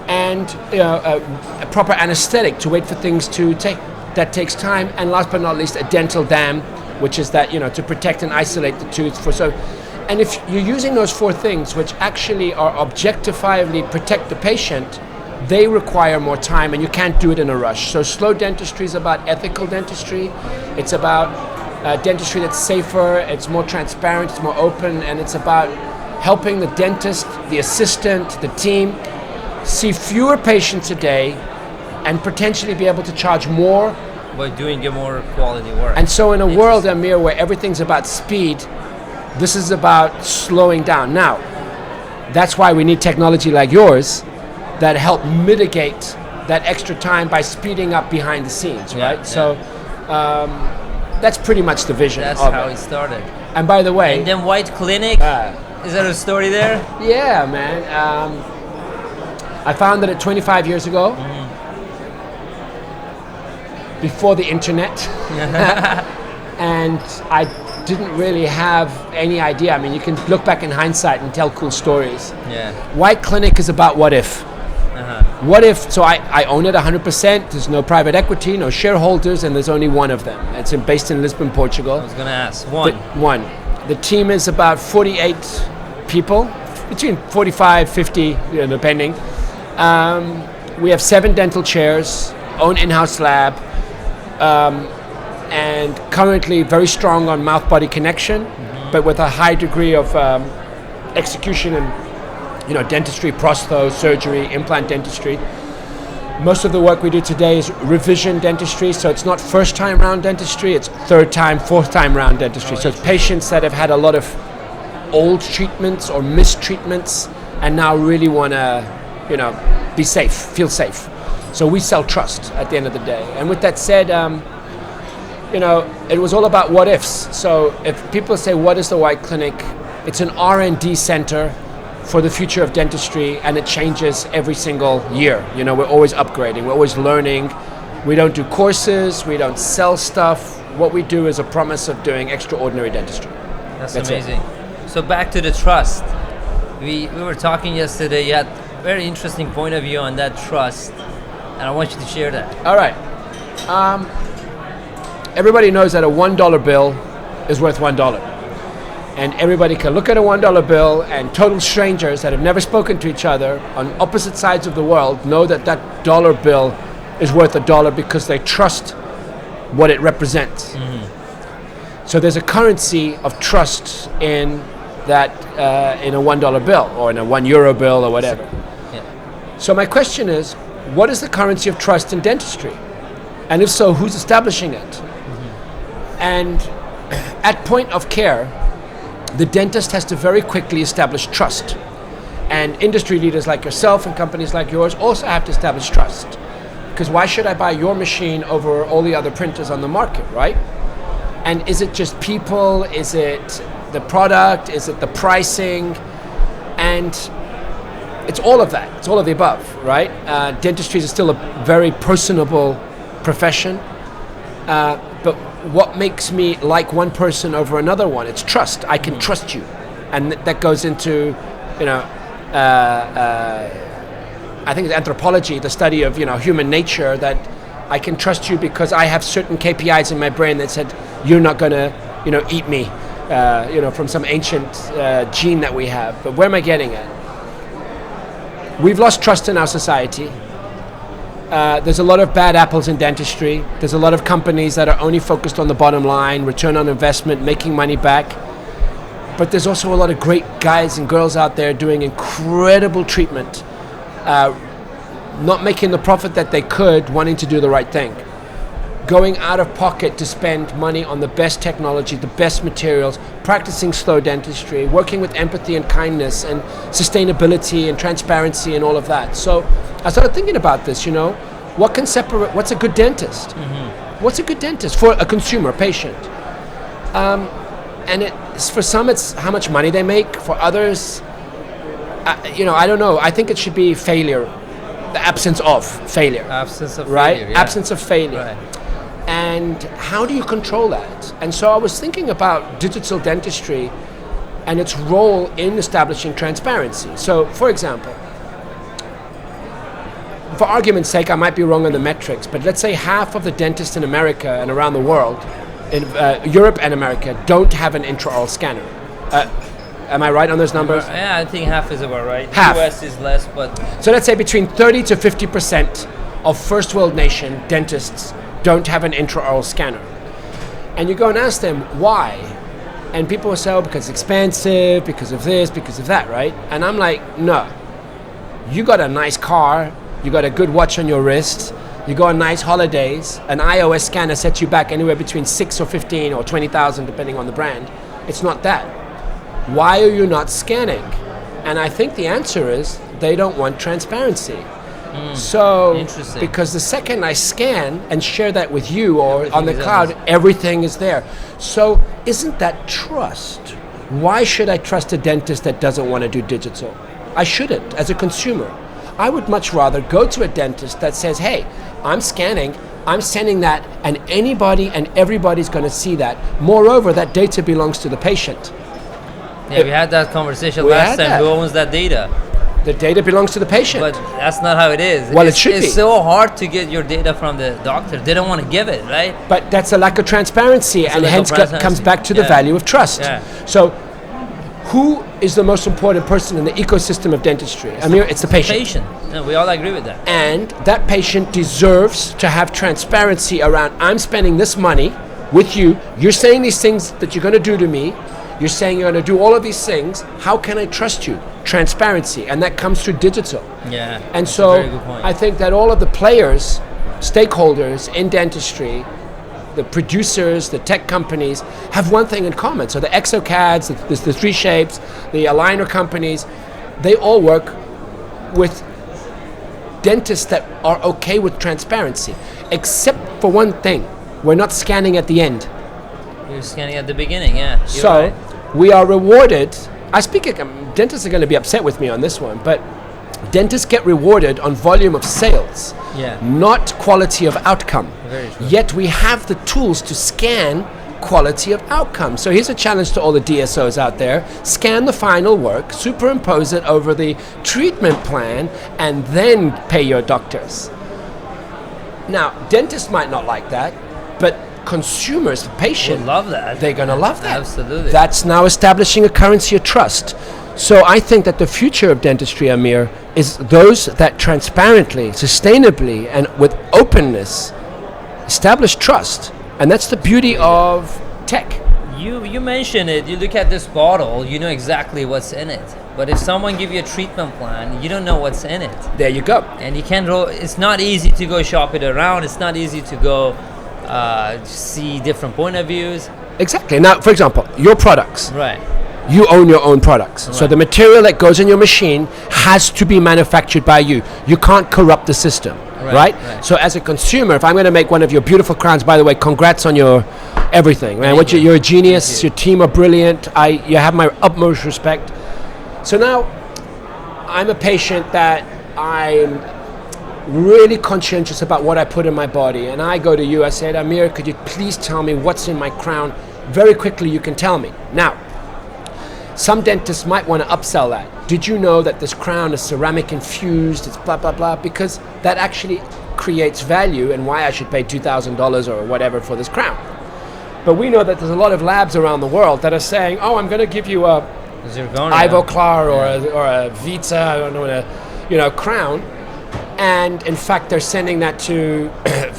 And a proper anesthetic to wait for things to take. That takes time. And last but not least, a dental dam, which is that, to protect and isolate the tooth. And if you're using those 4 things, which actually are objectifiably protect the patient, they require more time, and you can't do it in a rush. So slow dentistry is about ethical dentistry. It's about dentistry that's safer, it's more transparent, it's more open, and it's about helping the dentist, the assistant, the team see fewer patients a day and potentially be able to charge more. By doing more quality work. And so in a world, Amir, where everything's about speed, This is about slowing down. Now, that's why we need technology like yours that help mitigate that extra time by speeding up behind the scenes, right? Yeah. So that's pretty much the vision. That's of how it. it started. And by the way, And then White Clinic, is there a story there? yeah, man. I founded it 25 years ago, before the internet, and I didn't really have any idea. I mean, you can look back in hindsight and tell cool stories. Yeah. White Clinic is about what if. What if, so I own it 100%, there's no private equity, no shareholders, and there's only one of them. It's based in Lisbon, Portugal. I was gonna ask. One. One. The team is about 48 people, between 45, 50, depending. We have 7 dental chairs, own in-house lab, and currently very strong on mouth-body connection, but with a high degree of execution and dentistry, prostho, surgery, implant dentistry. Most of the work we do today is revision dentistry, so it's not first time round dentistry, it's third time, fourth time round dentistry. So it's patients that have had a lot of old treatments or mistreatments and now really want to, be safe, feel safe. So we sell trust at the end of the day. And with that said, it was all about what ifs. So if people say, what is the White Clinic? It's an R&D center for the future of dentistry, and it changes every single year. We're always upgrading, we're always learning. We don't do courses, we don't sell stuff. What we do is a promise of doing extraordinary dentistry. That's it. amazing. So back to the trust. We were talking yesterday, you had very interesting point of view on that trust, and I want you to share that. All right. Everybody knows that a $1 bill is worth $1. And everybody can look at a $1 bill, and total strangers that have never spoken to each other on opposite sides of the world know that that dollar bill is worth $1 because they trust what it represents. So there's a currency of trust in that, in a $1 bill or in a €1 bill or whatever. Yeah. So my question is, what is the currency of trust in dentistry? And if so, who's establishing it? And at point of care, the dentist has to very quickly establish trust. And industry leaders like yourself and companies like yours also have to establish trust. Because why should I buy your machine over all the other printers on the market, right? And is it just people? Is it the product? Is it the pricing? And it's all of that. It's all of the above, right? Dentistry is still a very personable profession. But what makes me like one person over another one? It's trust. I can trust you. And that goes into, I think it's anthropology, the study of, human nature, that I can trust you because I have certain KPIs in my brain that said, you're not going to, eat me, from some ancient gene that we have. But where am I getting at? We've lost trust in our society. There's a lot of bad apples in dentistry. There's a lot of companies that are only focused on the bottom line, return on investment, making money back. But there's also a lot of great guys and girls out there doing incredible treatment, not making the profit that they could, wanting to do the right thing. Going out of pocket to spend money on the best technology, the best materials, practicing slow dentistry, working with empathy and kindness and sustainability and transparency and all of that. So I started thinking about this, what can separate, what's a good dentist? What's a good dentist for a consumer, patient? And for some it's how much money they make. For others, I don't know. I think it should be failure, the absence of failure. Absence of right? failure. Yeah. Absence of failure. Right. And how do you control that? And so I was thinking about digital dentistry and its role in establishing transparency. So, for example, for argument's sake, I might be wrong on the metrics, but let's say half of the dentists in America and around the world, in Europe and America, don't have an intraoral scanner. Am I right on those numbers? Yeah, I think half is about right. Half. US is less, but So let's say between 30 to 50% of first world nation dentists don't have an intraoral scanner. And you go and ask them why. And people will say, oh, because it's expensive, because of this, because of that, right? And I'm like, no. You got a nice car, you got a good watch on your wrist, you go on nice holidays, an iOS scanner sets you back anywhere between 6 or 15 or 20,000 depending on the brand. It's not that. why are you not scanning? And I think the answer is they don't want transparency. So, Interesting. because the second I scan and share that with you or Everything on the is cloud, honest. everything is there. So, isn't that trust? Why should I trust a dentist that doesn't want to do digital? I shouldn't, as a consumer. I would much rather go to a dentist that says, hey, I'm scanning, I'm sending that, and anybody and everybody's going to see that. Moreover, that data belongs to the patient. Yeah, we had that conversation We last had time. that. Who owns that data? The data belongs to the patient. But that's not how it is. Well, it it's, should it's be. so hard to get your data from the doctor. They don't want to give it, right? But that's a lack of transparency, and lack of hence transparency. comes back to the Yeah. value of trust. Yeah. So, who is the most important person in the ecosystem of dentistry? Amir, it's the patient. Patient. No, we all agree with that. And that patient deserves to have transparency around, I'm spending this money with you, you're saying these things that you're going to do to me, you're saying you're going to do all of these things, how can I trust you? Transparency, and that comes through digital. Yeah. And that's so a very good point. I think that all of the players, stakeholders in dentistry, the producers, the tech companies, have one thing in common. So the exocads, the 3Shapes, the aligner companies, they all work with dentists that are okay with transparency, except for one thing. We're not scanning at the end. You're scanning at the beginning, yeah. You're So right. we are rewarded. Dentists are going to be upset with me on this one, but dentists get rewarded on volume of sales, Yeah. not quality of outcome. Very true. Yet we have the tools to scan quality of outcome. So here's a challenge to all the DSOs out there. Scan the final work, superimpose it over the treatment plan, and then pay your doctors. Now, dentists might not like that, but consumers, the patient, Would love that. they're going to love that. Absolutely. That's now establishing a currency of trust. So I think that the future of dentistry, Amir, is those that transparently, sustainably, and with openness establish trust. And that's the beauty of tech. You mentioned it. You look at this bottle, you know exactly what's in it. But if someone give you a treatment plan, you don't know what's in it. There you go. And you can't it's not easy to go shop it around. It's not easy to go see different point of views. Exactly. Now, for example, your products. Right. You own your own products. So Right. the material that goes in your machine has to be manufactured by you. You can't corrupt the system, Right, right? right. So as a consumer, if I'm going to make one of your beautiful crowns, by the way, congrats on your everything, man. Thank you. You're a genius. Thank you. Your team are brilliant. You have my utmost respect. So now I'm a patient that I'm really conscientious about what I put in my body. And I go to you, I said, Amir, could you please tell me what's in my crown? Very quickly, you can tell me. Now, some dentists might want to upsell that. Did you know that this crown is ceramic infused? It's blah, blah, blah, because that actually creates value and why I should pay $2,000 or whatever for this crown. But we know that there's a lot of labs around the world that are saying, oh, I'm going to give you a Zirconia. Ivoclar or a Vita, I don't know, crown. And in fact, they're sending that to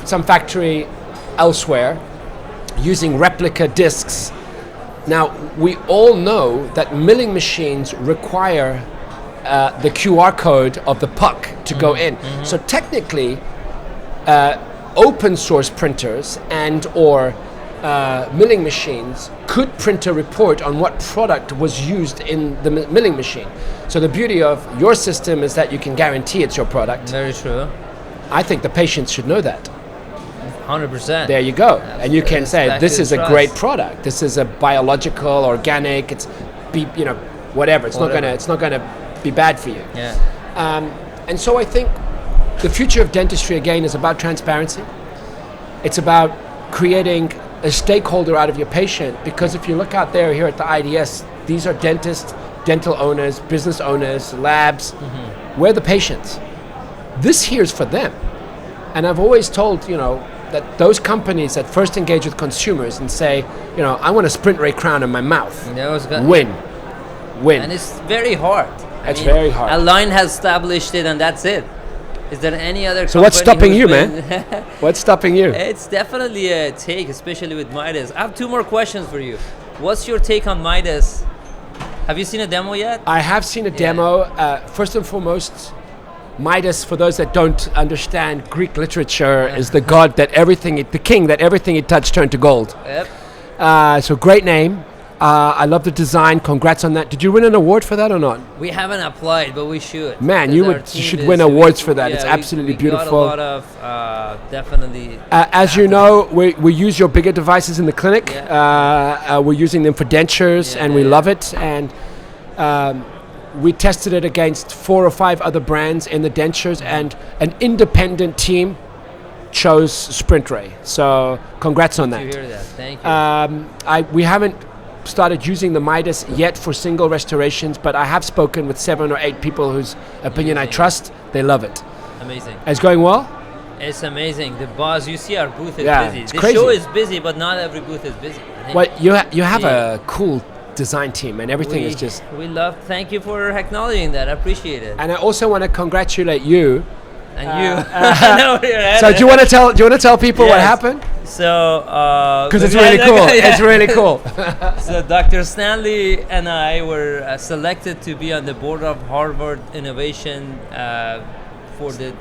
some factory elsewhere using replica discs. Now, we all know that milling machines require the QR code of the puck to go in. So technically, open source printers and or milling machines could print a report on what product was used in the milling machine. So the beauty of your system is that you can guarantee it's your product. Very true. I think the patients should know that. 100%. There you go. And you can It's say, back this to is a trust. great product. This is a biological, organic, it's whatever. It's not gonna be bad for you. Yeah. And so I think the future of dentistry again is about transparency. It's about creating a stakeholder out of your patient, because if you look out there here at the IDS, these are dentists, dental owners, business owners, labs. We're the patients. This here is for them. And I've always told, that those companies that first engage with consumers and say, I want a SprintRay crown in my mouth, win. And it's very hard. It's very hard. Align has established it, and that's it. Is there any other So what's company stopping you, who's man? What's stopping you? It's definitely a take, especially with Midas. I have two more questions for you. What's your take on Midas? Have you seen a demo yet? I have seen a demo. First and foremost, Midas, for those that don't understand Greek literature, is the god that the king that everything he touched turned to gold. Yep. So great name. I love the design. Congrats on that. Did you win an award for that or not? We haven't applied, but we should. Man, Because you our team should is- win awards for that. It's we absolutely got beautiful. a lot of definitely. As you know, we use your bigger devices in the clinic. Yeah. We're using them for dentures, Yeah, and we yeah. love it. And we tested it against 4 or 5 other brands in the dentures, and an independent team chose SprintRay. So congrats on To that. hear that, thank you. We haven't started using the Midas yet for single restorations, but I have spoken with 7 or 8 people whose opinion I Amazing. trust. They love it. Amazing. It's going well? It's amazing. The buzz. You see, our booth is Yeah, busy. it's The crazy. show is busy, but not every booth is busy. I think Well, you have Yeah. a cool design team, and everything is just... We love. Thank you for acknowledging that. I appreciate it. And I also want to congratulate you. And you. I know where you're at. So do you want to tell people what Yes. happened? So. Because it's really cool. It's really cool. So Dr. Stanley and I were selected to be on the board of Harvard Innovation for the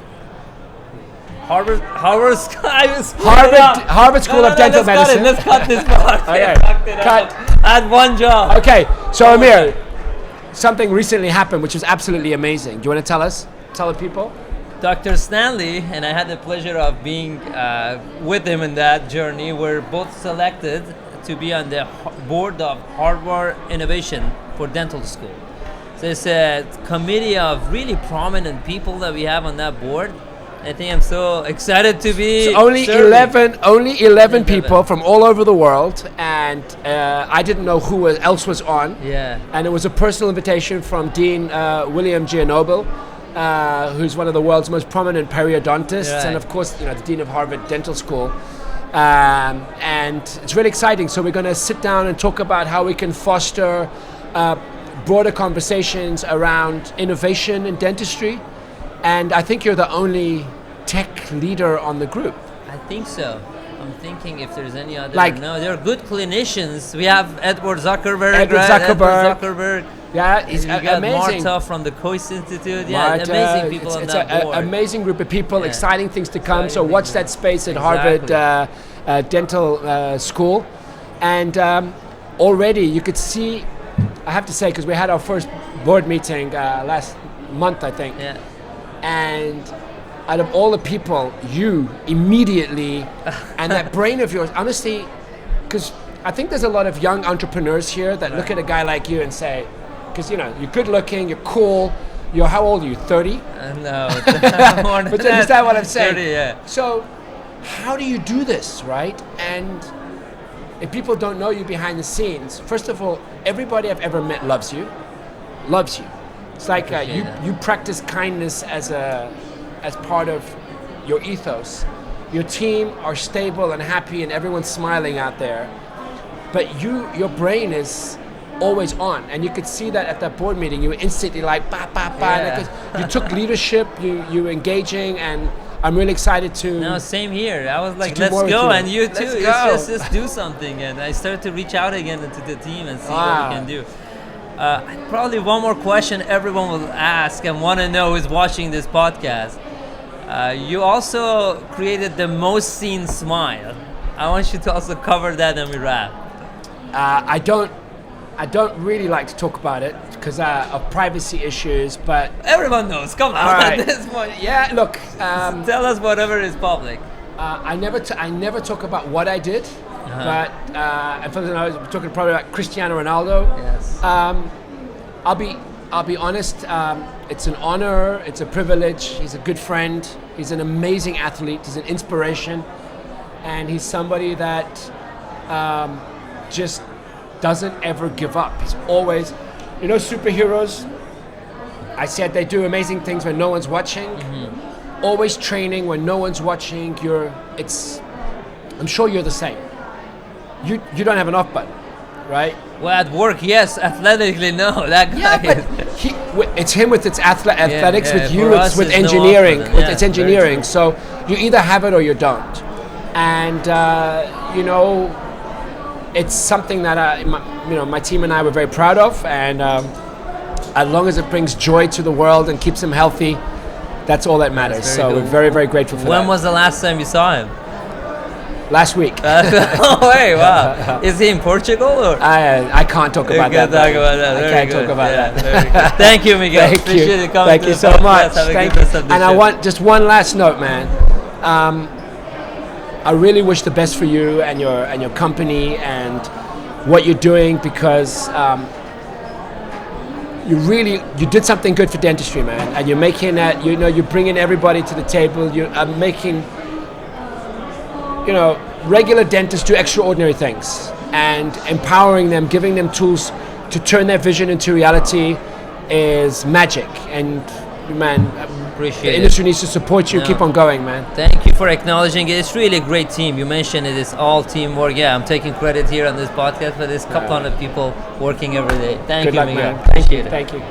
Harvard Harvard School of Dental Medicine. Let's cut this part. Okay, Fucked it cut. up. I had one job. Okay, so Amir, something recently happened which was absolutely amazing. Do you want to tell us? Tell the people? Dr. Stanley and I had the pleasure of being with him in that journey. We're both selected to be on the board of Harvard Innovation for Dental School. So it's a committee of really prominent people that we have on that board. I think I'm so excited to be So only serving. 11 people from all over the world, and I didn't know who else was on. Yeah. And it was a personal invitation from Dean William Giannoble, who's one of the world's most prominent periodontists, Right. and of course, the Dean of Harvard Dental School. And it's really exciting. So we're going to sit down and talk about how we can foster broader conversations around innovation in dentistry. And I think you're the only tech leader on the group. I think so. I'm thinking if there's any other. Like- no, they're good clinicians. We have Edward Zuckerberg. Edward right? Zuckerberg. Edward Zuckerberg. Yeah, it's You got amazing. Marta from the Coase Institute. Yeah, Marta, amazing people on it's that a board. amazing group of people, Yeah. exciting things to come. So Exciting watch things. that space at Exactly. Harvard Dental School. And already you could see, I have to say, because we had our first board meeting last month, I think. Yeah. And out of all the people, you immediately, and that brain of yours, honestly, because I think there's a lot of young entrepreneurs here that look at a guy like you and say, because you're good looking, you're cool, how old are you, 30? No, more than But you understand what I'm saying? 30, yeah. So how do you do this, right? And if people don't know you behind the scenes, first of all, everybody I've ever met loves you. It's like Appreciate that. you practice kindness as part of your ethos. Your team are stable and happy and everyone's smiling out there. But your brain is always on, and you could see that at that board meeting. You were instantly like, ba, ba, ba. Yeah. You took leadership, you were engaging, and I'm really excited to... No, same here. I was like, do let's more with go, you. and you too. Let's Let's go. just do something. And I started to reach out again to the team and see Wow. what we can do. Probably one more question everyone will ask and want to know who's watching this podcast. You also created the most seen smile. I want you to also cover that and we wrap. I don't really like to talk about it because of privacy issues, but Everyone knows. Come on, all right. at this point. Yeah, look, Tell us whatever is public. I never talk about what I did, but and for those who know, we're talking probably about Cristiano Ronaldo. Yes. I'll be honest. It's an honor. It's a privilege. He's a good friend. He's an amazing athlete. He's an inspiration, and he's somebody that just doesn't ever give up. He's always, superheroes. I said they do amazing things when no one's watching. Always training when no one's watching. I'm sure you're the same. You don't have an off button, right? Well, at work, yes. Athletically, no. That guy is. It's him with its athletics. yeah, With you, for it's us, with it's no engineering. off button. Yeah, It's very engineering. true. So you either have it or you don't. And it's something that my team and I were very proud of. And as long as it brings joy to the world and keeps him healthy, that's all that matters. very So good. we're very, very grateful for that. When was the last time you saw him? last week. Oh, hey, wow. Is he in Portugal or? I can't talk about that. Talk about that. I Very can't good. talk about Yeah, that. very good. Thank you, Miguel. Thank Appreciate you. you coming Thank to you the so podcast. much. Have a Thank good you. rest of the And I show. want just one last note, man. I really wish the best for you and your company and what you're doing, because you did something good for dentistry, man, and you're making that, you're bringing everybody to the table. You're making, regular dentists do extraordinary things, and empowering them, giving them tools to turn their vision into reality is magic. And man, Appreciate the it. industry needs to support you. Yeah. Keep on going, man. Thank you for acknowledging it. It's really a great team. You mentioned it is all teamwork. Yeah, I'm taking credit here on this podcast, but there's a couple hundred people working every day. Thank Good you, luck, Miguel. man. Thank you. Appreciate it. Thank you.